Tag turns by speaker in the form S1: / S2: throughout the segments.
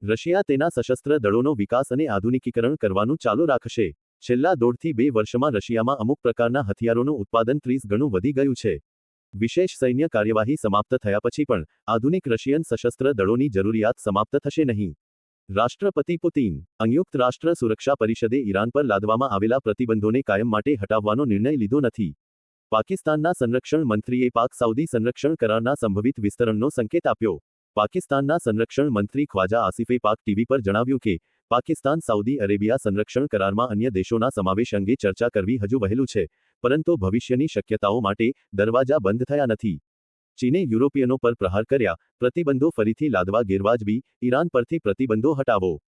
S1: Russia તેના સશસ્ત્ર દળોનો વિકાસ અને આધુનિકીકરણ કરવાનું ચાલુ રાખશે. છેલ્લા 1.5થી 2 વર્ષમાં રશિયામાં અમુક પ્રકારના હથિયારોનું ઉત્પાદન 30 ગણું વધી ગયું છે. વિશેષ સૈન્ય કાર્યવાહી સમાપ્ત થયા પછી પણ આધુનિક રશિયન સશસ્ત્ર દળોની જરૂરિયાત સમાપ્ત થશે નહીં. રાષ્ટ્રપતિ પુતિન. સંયુક્ત રાષ્ટ્ર સુરક્ષા પરિષદે ઈરાન પર લાદવામાં આવેલા પ્રતિબંધોને કાયમ માટે હટાવવાનો નિર્ણય લીધો નથી. પાકિસ્તાનના સંરક્ષણ મંત્રીએ પાક-સાઉદી સંરક્ષણ કરારના સંભવિત વિસ્તરણનો સંકેત આપ્યો. પાકિસ્તાનના સંરક્ષણ મંત્રી ખ્વાજા આસિફે પાક ટીવી પર જણાવ્યું કે પાકિસ્તાન સાઉદી અરેબિયા સંરક્ષણ કરારમાં અન્ય દેશોના સમાવેશ અંગે ચર્ચા કરવી હજુ વહેલું છે, પરંતુ ભવિષ્યની શક્યતાઓ માટે દરવાજા બંધ થયા નથી. ચીને યુરોપિયનો પર પ્રહાર કર્યા, પ્રતિબંધો ફરીથી લાદવા ગેરવાજબી, ઈરાન પરથી પ્રતિબંધો હટાવો.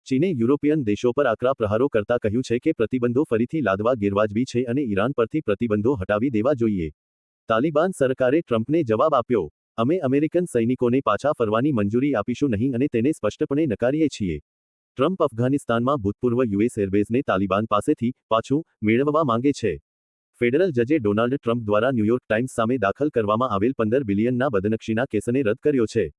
S1: ચીને યુરોપિયન દેશો પર આકરા પ્રહારો કરતા કહ્યું છે કે પ્રતિબંધો ફરીથી લાદવા ગેરવાજબી છે અને ઈરાન પરથી પ્રતિબંધો હટાવી દેવા જોઈએ. તાલિબાન સરકારે ટ્રમ્પને જવાબ આપ્યો. અમે અમેરિકન સૈનિકોને પાછા ફરવાની મંજૂરી આપીશું નહીં અને તેને સ્પષ્ટપણે નકારીએ છીએ. ટ્રમ્પ અફઘાનિસ્તાનમાં ભૂતપૂર્વ યુએસ એરબેઝને તાલિબાન પાસેથી પાછું મેળવવા માંગે છે. ફેડરલ જજે ડોનાલ્ડ ટ્રમ્પ દ્વારા ન્યૂયોર્ક ટાઈમ્સ સામે દાખલ કરવામાં આવેલ 15 બિલિયનના બદનક્ષીના કેસને રદ કર્યો છે.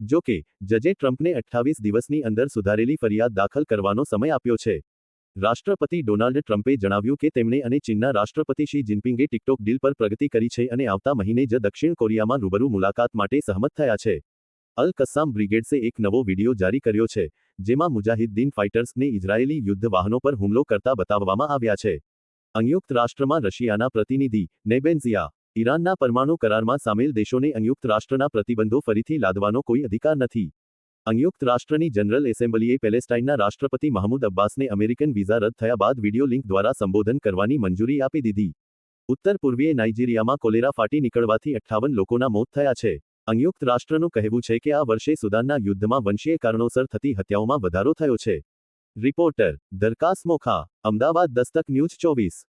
S1: જો કે, જજે ટ્રમ્પને 28 દિવસની અંદર સુધારેલી ફરિયાદ દાખલ કરવાનો સમય આપ્યો છે. રાષ્ટ્રપતિ ડોનાલ્ડ ટ્રમ્પે જણાવ્યું કે તેમણે અને ચીનના રાષ્ટ્રપતિ શી જિનપિંગે ટિકટોક ડીલ પર પ્રગતિ કરી છે અને આવતા મહિને જ દક્ષિણ કોરિયામાં રૂબરૂ મુલાકાત માટે સહમત થયા છે. અલ કસ્સામ બ્રિગેડ્સે એક નવો વિડિયો જારી કર્યો છે, જેમાં મુજાહિદ્દીન ફાઇટર્સને ઇઝરાયેલી યુદ્ધ વાહનો પર હુમલો કરતા બતાવવામાં આવ્યા છે. સંયુક્ત રાષ્ટ્રમાં રશિયાના પ્રતિનિધિ નેબેન્ઝિયા. ઈરાનના પરમાણુ કરારમાં સામેલ દેશોને સંયુક્ત રાષ્ટ્રના પ્રતિબંધો ફરીથી લાદવાનો કોઈ અધિકાર નથી. સંયુક્ત રાષ્ટ્રની જનરલ એસેમ્બલીએ પેલેસ્ટાઇનના રાષ્ટ્રપતિ મહમૂદ અબ્બાસને અમેરિકન વિઝા રદ થયા બાદ વિડિયો લિંક દ્વારા સંબોધન કરવાની મંજૂરી આપી દીધી. ઉત્તર પૂર્વીય નાઇજીરિયામાં કોલેરા ફાટી નીકળવાથી 58 લોકોના મોત થયા છે. સંયુક્ત રાષ્ટ્રનું કહેવું છે કે આ વર્ષે સુદાનના યુદ્ધમાં વંશીય કારણોસર થતી હત્યાઓમાં વધારો થયો છે. રિપોર્ટર દરકાસ મોખા, અમદાવાદ. દસ્તક ન્યૂઝ 24.